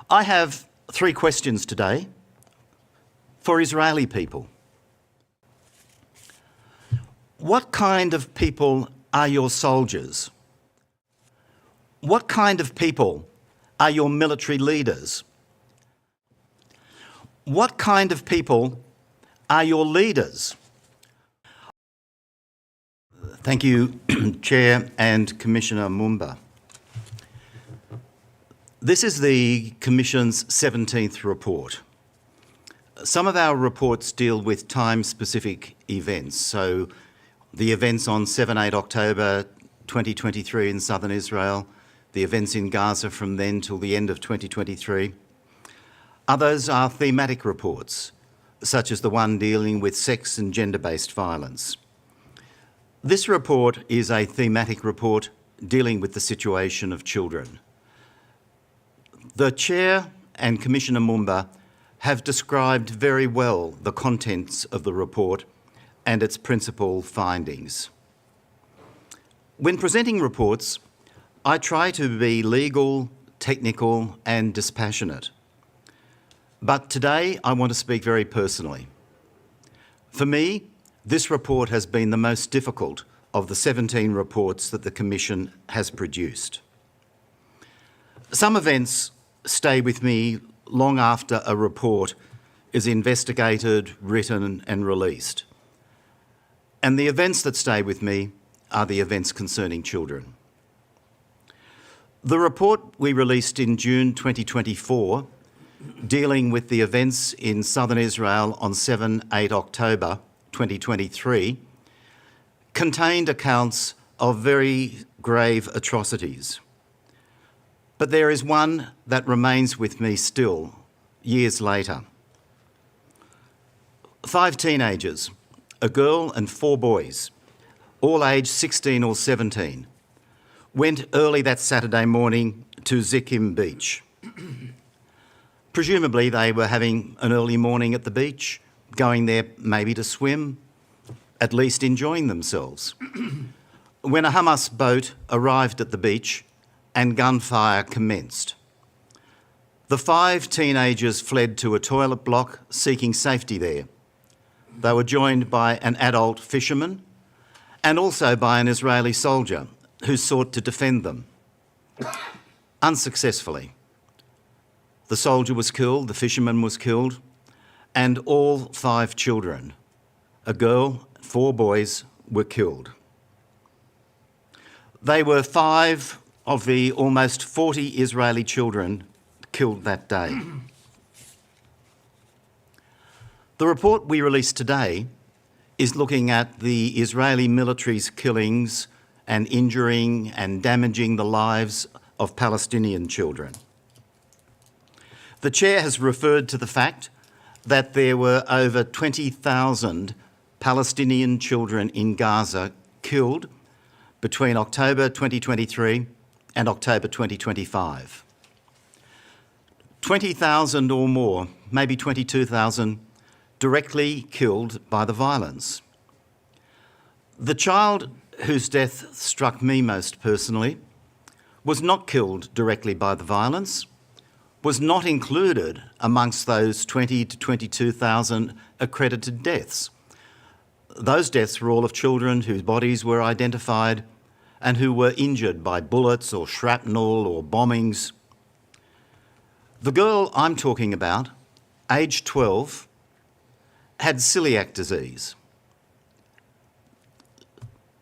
I have 3 questions today for Israeli people. What kind of people are your soldiers? What kind of people are your military leaders? What kind of people are your leaders? Thank you, Chair and Commissioner Mumba. This is the Commission's 17th report. Some of our reports deal with time-specific events, so the events on 7-8 October 2023 in southern Israel, the events in Gaza from then till the end of 2023. Others are thematic reports, such as the one dealing with sex and gender-based violence. This report is a thematic report dealing with the situation of children. The Chair and Commissioner Mumba have described very well the contents of the report and its principal findings. When presenting reports, I try to be legal, technical and dispassionate. But today I want to speak very personally. For me, this report has been the most difficult of the 17 reports that the Commission has produced. Some events stay with me long after a report is investigated, written and released. And the events that stay with me are the events concerning children. The report we released in June 2024, dealing with the events in southern Israel on 7-8 October 2023, contained accounts of very grave atrocities. But there is one that remains with me still, years later. 5 teenagers, a girl and 4 boys, all aged 16 or 17, went early that Saturday morning to Zikkim Beach. Presumably they were having an early morning at the beach, going there maybe to swim, at least enjoying themselves, when a Hamas boat arrived at the beach and gunfire commenced. The 5 teenagers fled to a toilet block seeking safety there. They were joined by an adult fisherman and also by an Israeli soldier who sought to defend them. Unsuccessfully. The soldier was killed, the fisherman was killed, and all 5 children, a girl, 4 boys, were killed. They were 5 of the almost 40 Israeli children killed that day. The report we released today is looking at the Israeli military's killings and injuring and damaging the lives of Palestinian children. The Chair has referred to the fact that there were over 20,000 Palestinian children in Gaza killed between October 2023 and October 2025. 20,000 or more, maybe 22,000, directly killed by the violence. The child whose death struck me most personally was not killed directly by the violence, was not included amongst those 20 to 22,000 accredited deaths. Those deaths were all of children whose bodies were identified and who were injured by bullets or shrapnel or bombings. The girl I'm talking about, aged 12, had celiac disease.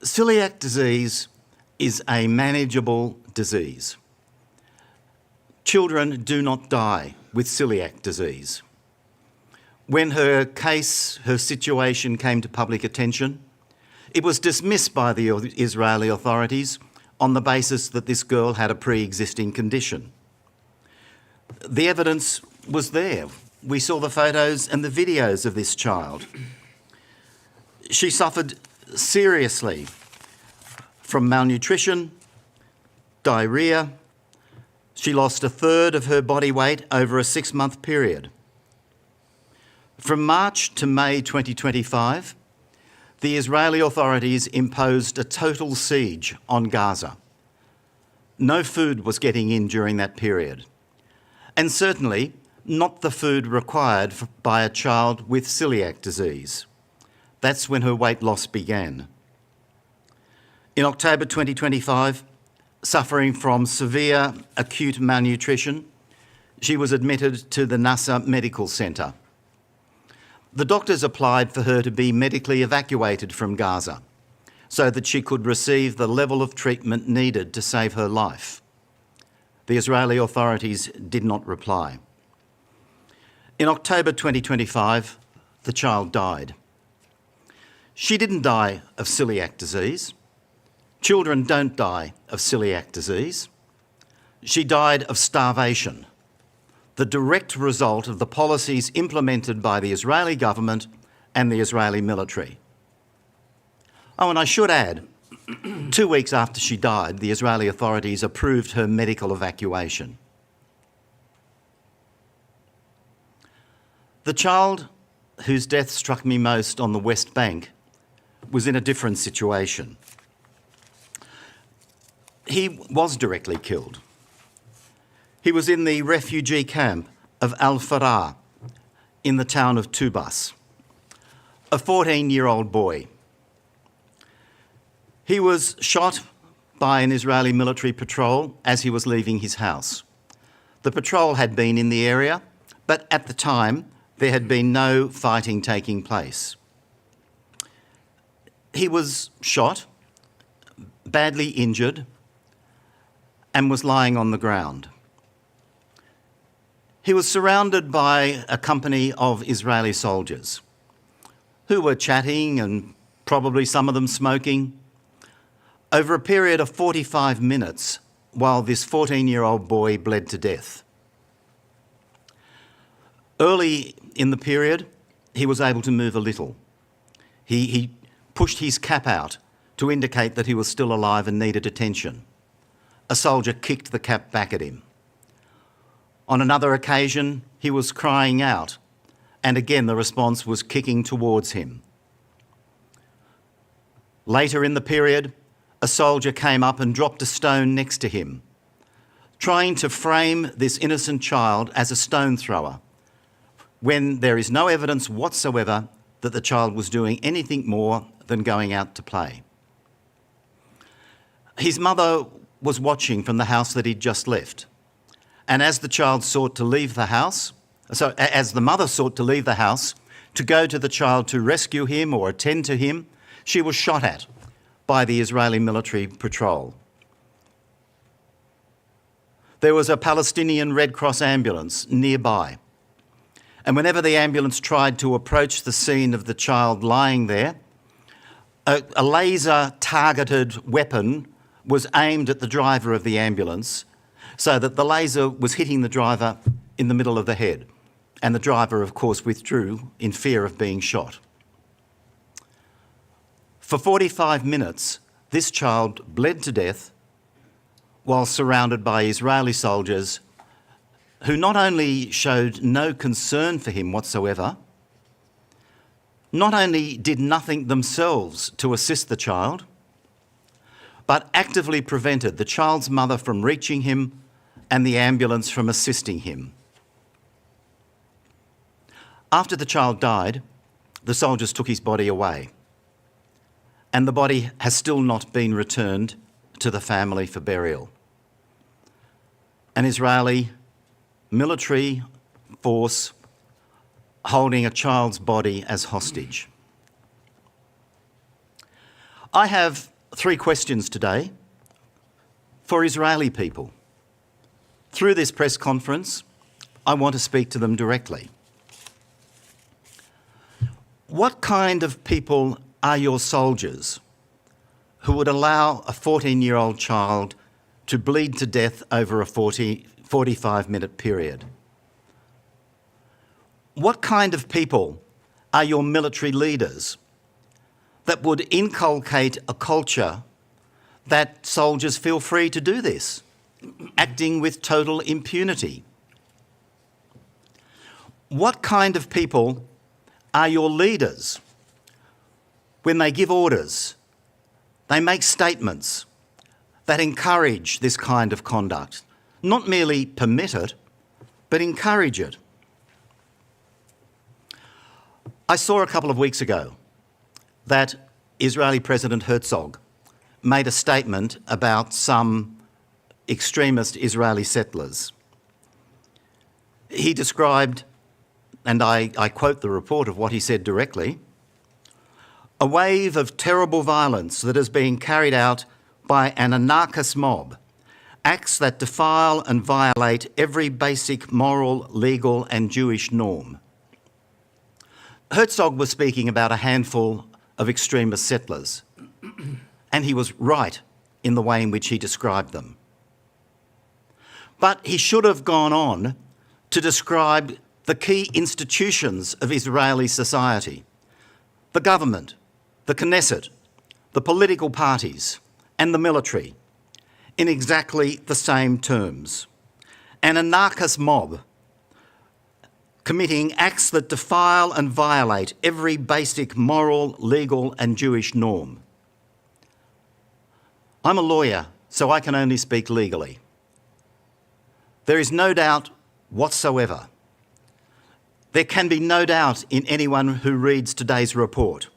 Celiac disease is a manageable disease. Children do not die with celiac disease. When her situation came to public attention, it was dismissed by the Israeli authorities on the basis that this girl had a pre-existing condition. The evidence was there. We saw the photos and the videos of this child. She suffered seriously from malnutrition, diarrhoea. She lost 1/3 of her body weight over a 6-month period. From March to May 2025, the Israeli authorities imposed a total siege on Gaza. No food was getting in during that period. and certainly not the food required by a child with celiac disease. That's when her weight loss began. In October 2025, suffering from severe acute malnutrition, she was admitted to the Nasser Medical Centre. The doctors applied for her to be medically evacuated from Gaza so that she could receive the level of treatment needed to save her life. The Israeli authorities did not reply. In October 2025, the child died. She didn't die of celiac disease. Children don't die of celiac disease. She died of starvation, the direct result of the policies implemented by the Israeli government and the Israeli military. Oh, and I should add, 2 weeks after she died, the Israeli authorities approved her medical evacuation. The child whose death struck me most on the West Bank was in a different situation. He was directly killed. He was in the refugee camp of Al-Farah in the town of Tubas, a 14-year-old boy. He was shot by an Israeli military patrol as he was leaving his house. The patrol had been in the area, but at the time there had been no fighting taking place. He was shot, badly injured, and was lying on the ground. He was surrounded by a company of Israeli soldiers who were chatting and probably some of them smoking over a period of 45 minutes while this 14-year-old boy bled to death. Early in the period, he was able to move a little. He pushed his cap out to indicate that he was still alive and needed attention. A soldier kicked the cap back at him. On another occasion, he was crying out, and again the response was kicking towards him. Later in the period, a soldier came up and dropped a stone next to him, trying to frame this innocent child as a stone thrower, when there is no evidence whatsoever that the child was doing anything more than going out to play. His mother was watching from the house that he'd just left, and as the child sought to leave the house, as the mother sought to leave the house to go to the child to rescue him or attend to him, she was shot at by the Israeli military patrol. There was a Palestinian Red Cross ambulance nearby, and whenever the ambulance tried to approach the scene of the child lying there, a laser-targeted weapon was aimed at the driver of the ambulance so that the laser was hitting the driver in the middle of the head, and the driver, of course, withdrew in fear of being shot. For 45 minutes, this child bled to death while surrounded by Israeli soldiers who not only showed no concern for him whatsoever, not only did nothing themselves to assist the child, but actively prevented the child's mother from reaching him and the ambulance from assisting him. After the child died, the soldiers took his body away, and the body has still not been returned to the family for burial. An Israeli military force holding a child's body as hostage. I have 3 questions today for Israeli people. Through this press conference, I want to speak to them directly. What kind of people are your soldiers who would allow a 14-year-old child to bleed to death over a 45-minute period? What kind of people are your military leaders that would inculcate a culture that soldiers feel free to do this, acting with total impunity? What kind of people are your leaders when they give orders, they make statements that encourage this kind of conduct, not merely permit it, but encourage it. I saw a couple of weeks ago that Israeli President Herzog made a statement about some extremist Israeli settlers. He described, and I quote the report of what he said directly, a wave of terrible violence that is being carried out by an anarchist mob, acts that defile and violate every basic moral, legal and Jewish norm. Herzog was speaking about a handful of extremist settlers, and he was right in the way in which he described them. But he should have gone on to describe the key institutions of Israeli society, the government, the Knesset, the political parties and the military, in exactly the same terms. An anarchist mob committing acts that defile and violate every basic moral, legal and Jewish norm. I'm a lawyer, so I can only speak legally. There is no doubt whatsoever. There can be no doubt in anyone who reads today's report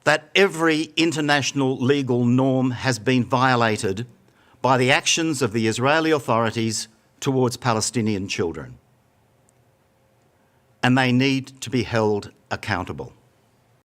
that every international legal norm has been violated by the actions of the Israeli authorities towards Palestinian children. And they need to be held accountable.